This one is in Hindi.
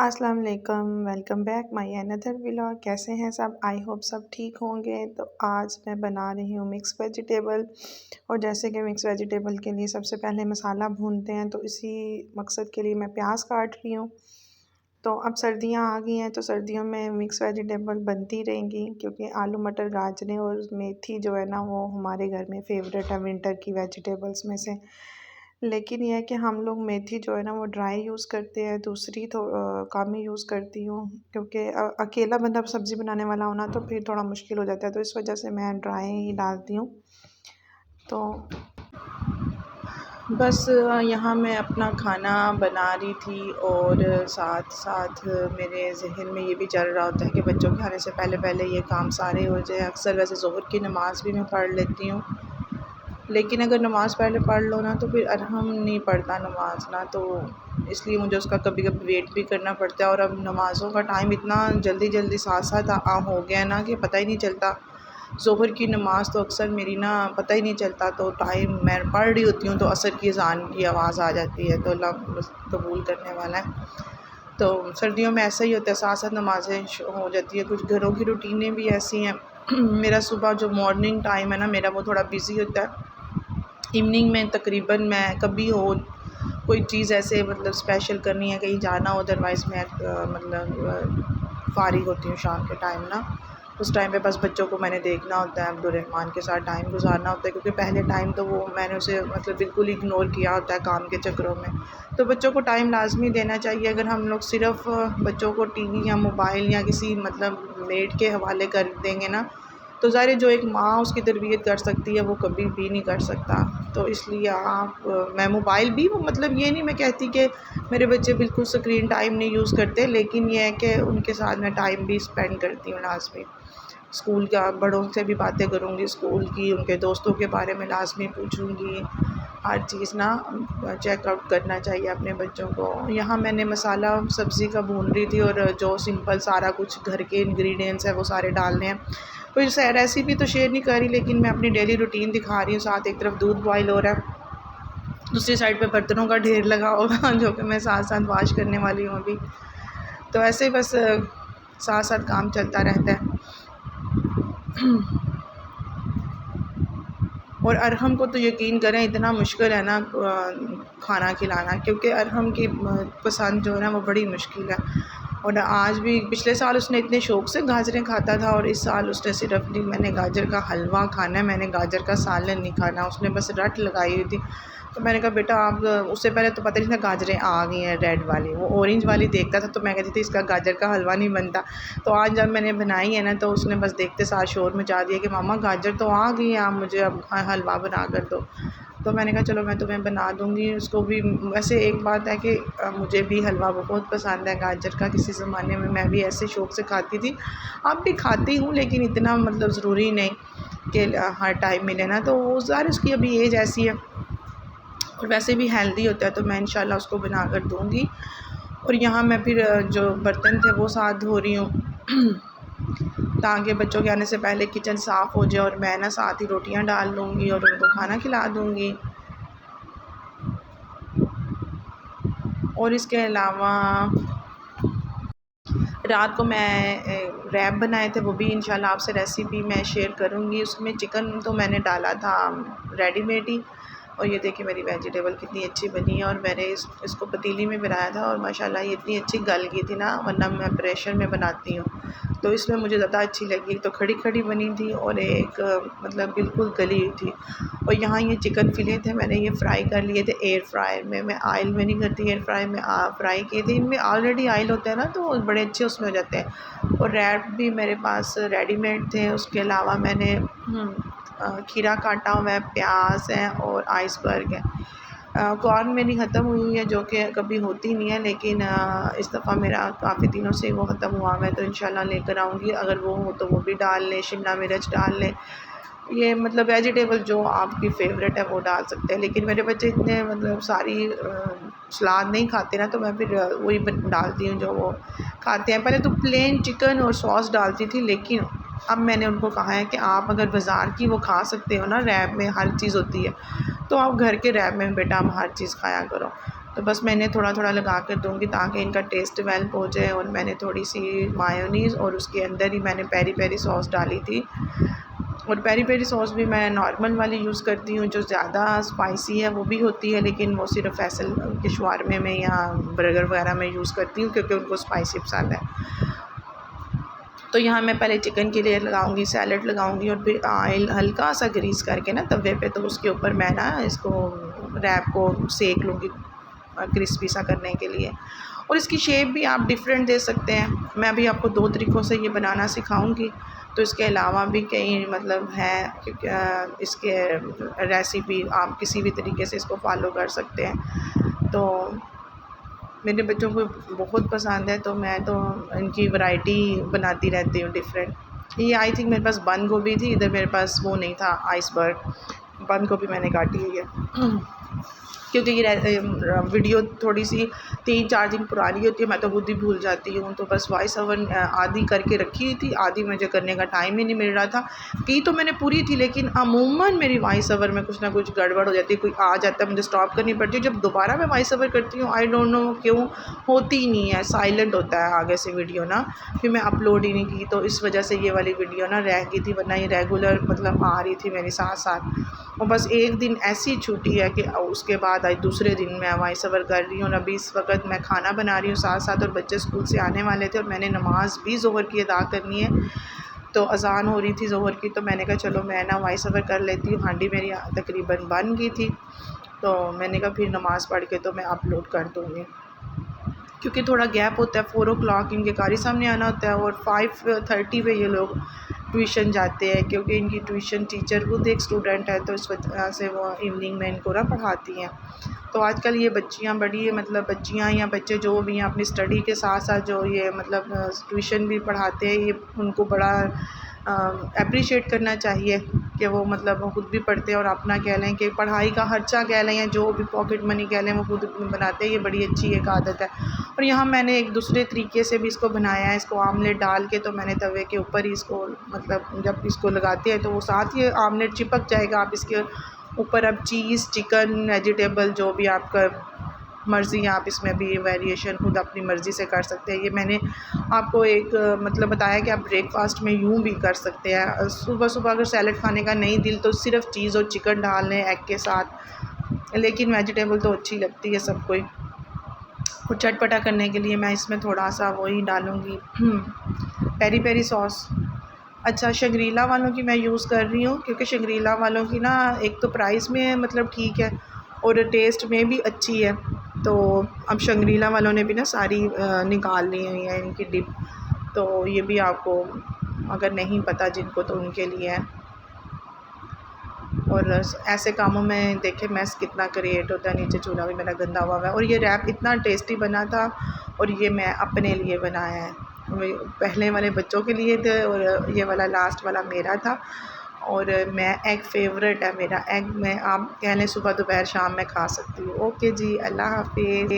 अस्सलाम वालेकुम, welcome back my another vlog. कैसे हैं सब? आई होप सब ठीक होंगे। तो आज मैं बना रही हूँ मिक्स वेजिटेबल। और जैसे कि मिक्स वेजिटेबल के लिए सबसे पहले मसाला भूनते हैं, तो इसी मकसद के लिए मैं प्याज काट रही हूँ। तो अब सर्दियाँ आ गई हैं, तो सर्दियों में मिक्स वेजिटेबल बनती रहेंगी, क्योंकि आलू मटर गाजरें और मेथी जो है ना, वो हमारे घर में फ़ेवरेट है विंटर की वेजिटेबल्स में से। लेकिन ये है कि हम लोग मेथी जो है ना, वो ड्राई यूज़ करते हैं, दूसरी तो कम ही यूज़ करती हूँ, क्योंकि अकेला बंदा सब्ज़ी बनाने वाला हो ना, तो फिर थोड़ा मुश्किल हो जाता है, तो इस वजह से मैं ड्राई ही डालती हूँ। तो बस यहाँ मैं अपना खाना बना रही थी, और साथ साथ मेरे ज़हन में ये भी चल रहा होता है कि बच्चों के आने से पहले पहले ये काम सारे हो जाए। अक्सर वैसे ज़ोहर की नमाज़ भी मैं पढ़ लेती हूँ, लेकिन अगर नमाज़ पहले पढ़ लो ना, तो फिर अरहम नहीं पड़ता नमाज़ ना, तो इसलिए मुझे उसका कभी-कभी वेट भी करना पड़ता है। और अब नमाज़ों का टाइम इतना जल्दी-जल्दी साथ-साथ हो गया है ना कि पता ही नहीं चलता। ज़ोहर की नमाज़ तो अक्सर मेरी ना पता ही नहीं चलता, तो टाइम मैं पढ़ रही होती हूँ तो असर की अज़ान की आवाज़ आ जाती है, तो अल्लाह बस कबूल करने वाला है। तो सर्दियों में ऐसा ही होता है, साथ-साथ नमाज़ें हो जाती है। कुछ घरों की रूटीनें भी ऐसी हैं। मेरा सुबह जो मॉर्निंग टाइम है ना मेरा, वो थोड़ा बिज़ी होता है। इवनिंग में तकरीबन मैं कभी हो कोई चीज़ ऐसे मतलब स्पेशल करनी है, कहीं जाना हो, अदरवाइज़ मैं फ़ारिग होती हूँ शाम के टाइम ना। उस टाइम पे बस बच्चों को मैंने देखना होता है, अब्दुर्रहमान के साथ टाइम गुज़ारना होता है, क्योंकि पहले टाइम तो वो मैंने उसे मतलब बिल्कुल इग्नोर किया होता है काम के चक्करों में। तो बच्चों को टाइम लाज़मी देना चाहिए। अगर हम लोग सिर्फ़ बच्चों को टीवी या मोबाइल या किसी मतलब मेड के हवाले कर देंगे ना, तो ज़ाहिर है जो एक माँ उसकी तरबियत कर सकती है, वो कभी भी नहीं कर सकता। तो इसलिए मैं मोबाइल भी वो मतलब ये नहीं मैं कहती कि मेरे बच्चे बिल्कुल स्क्रीन टाइम नहीं यूज़ करते, लेकिन ये है कि उनके साथ मैं टाइम भी स्पेंड करती हूँ लाज़मी। स्कूल का बड़ों से भी बातें करूँगी, स्कूल की, उनके दोस्तों के बारे में लाज़मी पूछूँगी। हर चीज़ ना चेकआउट करना चाहिए अपने बच्चों को। यहाँ मैंने मसाला सब्ज़ी का भून रही थी, और जो सिंपल सारा कुछ घर के इंग्रेडिएंट्स हैं वो सारे डालने हैं। कोई रेसिपी तो शेयर नहीं कर रही, लेकिन मैं अपनी डेली रूटीन दिखा रही हूँ। साथ एक तरफ दूध बॉयल हो रहा है, दूसरी साइड पे बर्तनों का ढेर लगा होगा जो कि मैं साथ-साथ वॉश करने वाली हूँ अभी। तो ऐसे ही बस साथ-साथ काम चलता रहता है। और अरहम को तो यकीन करें इतना मुश्किल है ना खाना खिलाना, क्योंकि अरहम की पसंद जो है ना वो बड़ी मुश्किल है। और आज भी पिछले साल उसने इतने शौक़ से गाजरें खाता था, और इस साल उसने सिर्फ़ नहीं, मैंने गाजर का हलवा खाना है, मैंने गाजर का सालन नहीं खाना। उसने बस रट लगाई हुई थी। तो मैंने कहा बेटा आप, उससे पहले तो पता नहीं था गाजरें आ गई हैं रेड वाली, वो ऑरेंज वाली देखता था, तो मैं कहती थी इसका गाजर का हलवा नहीं बनता। तो आज जब मैंने बनाई है ना, तो उसने बस देखते सार शोर मचा दिया कि मामा गाजर तो आ गई है, आप मुझे अब हलवा बना कर दो। तो मैंने कहा चलो मैं तुम्हें बना दूँगी। उसको भी वैसे एक बात है कि मुझे भी हलवा बहुत पसंद है गाजर का। किसी ज़माने में मैं भी ऐसे शौक़ से खाती थी, अब भी खाती हूँ, लेकिन इतना मतलब ज़रूरी नहीं कि हर टाइम मिले ना। तो वो ज़ाहिर उसकी अभी एज ऐसी है, और वैसे भी हेल्दी होता है, तो मैं इंशाल्लाह उसको बना कर दूँगी। और यहाँ मैं फिर जो बर्तन थे वो साथ धो रही हूँ ताकि बच्चों के आने से पहले किचन साफ़ हो जाए, और मैं ना साथ ही रोटियाँ डाल लूँगी और उनको खाना खिला दूँगी। और इसके अलावा रात को मैं रैप बनाए थे, वो भी इंशाल्लाह आपसे रेसिपी मैं शेयर करूँगी। उसमें चिकन तो मैंने डाला था रेडीमेड ही, और ये देखिए मेरी वेजिटेबल कितनी अच्छी बनी है। और मैंने इसको पतीली में बनाया था, और माशाल्लाह ये इतनी अच्छी गल गई थी ना, वरना मैं प्रेशर में बनाती हूँ, तो इसमें मुझे ज़्यादा अच्छी लगी। तो खड़ी-खड़ी बनी थी, और एक मतलब बिल्कुल गली हुई थी। और यहाँ ये चिकन फ़िले थे, मैंने ये फ्राई कर लिए थे एयर फ्रायर में। मैं ऑयल में नहीं करती, एयर फ्रायर में फ्राई किए थे। इनमें ऑलरेडी ऑयल होता है ना, तो बड़े अच्छे उसमें हो जाते हैं। और रैप भी मेरे पास रेडीमेड थे। उसके अलावा मैंने खीरा काटा हुआ है, प्याज है, और आइसबर्ग है। कॉर्न मेरी ख़त्म हुई है, जो कि कभी होती नहीं है, लेकिन इस दफ़ा मेरा काफ़ी दिनों से वो ख़त्म हुआ हुआ है, तो इंशाल्लाह लेकर आऊँगी। अगर वो हो तो वो भी डाल लें, शिमला मिर्च डाल लें, ये मतलब वेजिटेबल जो आपकी फ़ेवरेट है वो डाल सकते हैं। लेकिन मेरे बच्चे इतने मतलब सारी सलाद नहीं खाते ना, तो मैं फिर वही डालती हूँ जो वो खाते हैं। पहले तो प्लेन चिकन और सॉस डालती थी, लेकिन अब मैंने उनको कहा है कि आप अगर बाज़ार की वो खा सकते हो ना, रैप में हर चीज़ होती है, तो आप घर के रैप में बेटा आप हर चीज़ खाया करो। तो बस मैंने थोड़ा थोड़ा लगा कर दूँगी ताकि इनका टेस्ट डेवलप हो जाए। और मैंने थोड़ी सी मायोनीज़ और उसके अंदर ही मैंने पेरी पेरी सॉस डाली थी। और पेरी पेरी सॉस भी मैं नॉर्मल वाली यूज़ करती हूँ, जो ज़्यादा स्पाइसी है वो भी होती है, लेकिन वो सिर्फ फैसल के शवारमे में या बर्गर वगैरह में यूज़ करती हूँ क्योंकि उनको स्पाइसी पसंद है। तो यहाँ मैं पहले चिकन की लेयर लगाऊंगी, सैलड लगाऊंगी और फिर ऑयल हल्का सा ग्रीस करके ना तवे पे, तो उसके ऊपर मैं ना इसको रैप को सेक लूँगी क्रिस्पी सा करने के लिए। और इसकी शेप भी आप डिफरेंट दे सकते हैं। मैं अभी आपको 2 तरीक़ों से ये बनाना सिखाऊंगी। तो इसके अलावा भी कई मतलब है कि इसके रेसिपी आप किसी भी तरीके से इसको फॉलो कर सकते हैं। तो मेरे बच्चों को बहुत पसंद है, तो मैं तो इनकी वैरायटी बनाती रहती हूँ डिफरेंट। ये आई थिंक मेरे पास बंद गोभी थी, इधर मेरे पास वो नहीं था आइसबर्ग, बंद गोभी मैंने काटी हुई है। क्योंकि ये वीडियो थोड़ी सी 3-4 दिन पुरानी होती है, मैं तो खुद ही भूल जाती हूँ। तो बस वॉइस ओवर आधी करके रखी हुई थी, आधी मुझे करने का टाइम ही नहीं मिल रहा था। की तो मैंने पूरी थी, लेकिन अमूमन मेरी वॉइस ओवर में कुछ ना कुछ गड़बड़ हो जाती है, कोई आ जाता है, मुझे स्टॉप करनी पड़ती है। जब दोबारा मैं वॉइस ओवर करती हूँ, आई डोंट नो क्यों होती ही नहीं है, साइलेंट होता है आगे से वीडियो ना। फिर मैं अपलोड ही नहीं की, तो इस वजह से ये वाली वीडियो ना रह गई थी, वरना ये रेगुलर मतलब आ रही थी मेरे साथ साथ। और बस एक दिन ऐसी छूटी है कि उसके बाद आज दूसरे दिन मैं वॉइस ओवर कर रही हूँ। और अभी इस वक्त मैं खाना बना रही हूँ साथ साथ, और बच्चे स्कूल से आने वाले थे और मैंने नमाज़ भी ज़ोहर की अदा करनी है। तो अज़ान हो रही थी ज़ोहर की, तो मैंने कहा चलो मैं ना वॉइस ओवर कर लेती हूँ। हांडी मेरी तकरीबन बन गई थी, तो मैंने कहा फिर नमाज़ पढ़ के तो मैं अपलोड कर दूँगी, क्योंकि थोड़ा गैप होता है। 4 o'clock इनके कारी सामने आना होता है और 5:30 पे ये लोग ट्यूशन जाते हैं, क्योंकि इनकी ट्यूशन टीचर खुद एक स्टूडेंट है, तो इस वजह से वो इवनिंग में इनको ना पढ़ाती हैं। तो आजकल ये बच्चियां बड़ी मतलब बच्चियां या बच्चे जो भी हैं अपनी स्टडी के साथ साथ जो ये मतलब ट्यूशन भी पढ़ाते हैं, ये उनको बड़ा अप्रिशिएट करना चाहिए कि वो मतलब वो खुद भी पढ़ते हैं और अपना कह लें कि पढ़ाई का खर्चा कह लें या जो भी पॉकेट मनी कह लें वो खुद बनाते हैं। ये बड़ी अच्छी एक आदत है। और यहाँ मैंने एक दूसरे तरीके से भी इसको बनाया है, इसको आमलेट डाल के, तो मैंने तवे के ऊपर ही इसको मतलब जब इसको लगाते हैं तो वो साथ ही आमलेट चिपक जाएगा। आप इसके ऊपर अब चीज़, चिकन, वेजिटेबल जो भी आपका मर्ज़ी, आप इसमें भी वेरिएशन खुद अपनी मर्ज़ी से कर सकते हैं। ये मैंने आपको एक मतलब बताया कि आप ब्रेकफास्ट में यूँ भी कर सकते हैं। सुबह सुबह अगर सैलड खाने का नहीं दिल, तो सिर्फ चीज़ और चिकन डाल लें एग के साथ, लेकिन वेजिटेबल तो अच्छी लगती है सबको ही। और चटपटा करने के लिए मैं इसमें थोड़ा सा वही डालूँगी पेरी पेरी सॉस। अच्छा, शंग्रीला वालों की मैं यूज़ कर रही हूँ, क्योंकि शंग्रीला वालों की ना एक तो प्राइस में मतलब ठीक है और टेस्ट में भी अच्छी है। तो अब शंग्रीला वालों ने भी ना सारी निकाल ली हुई है इनकी डिप, तो ये भी आपको अगर नहीं पता जिनको, तो उनके लिए है। और ऐसे कामों में देखें मैस कितना क्रिएट होता है। नीचे चूल्हा भी मेरा गंदा हुआ है। और ये रैप इतना टेस्टी बना था, और ये मैं अपने लिए बनाया है। पहले वाले बच्चों के लिए थे और ये वाला लास्ट वाला मेरा था। और मैं एग फेवरेट है मेरा, एग में आप कह लें सुबह दोपहर शाम में खा सकती हूँ। ओके जी, अल्लाह हाफिज़।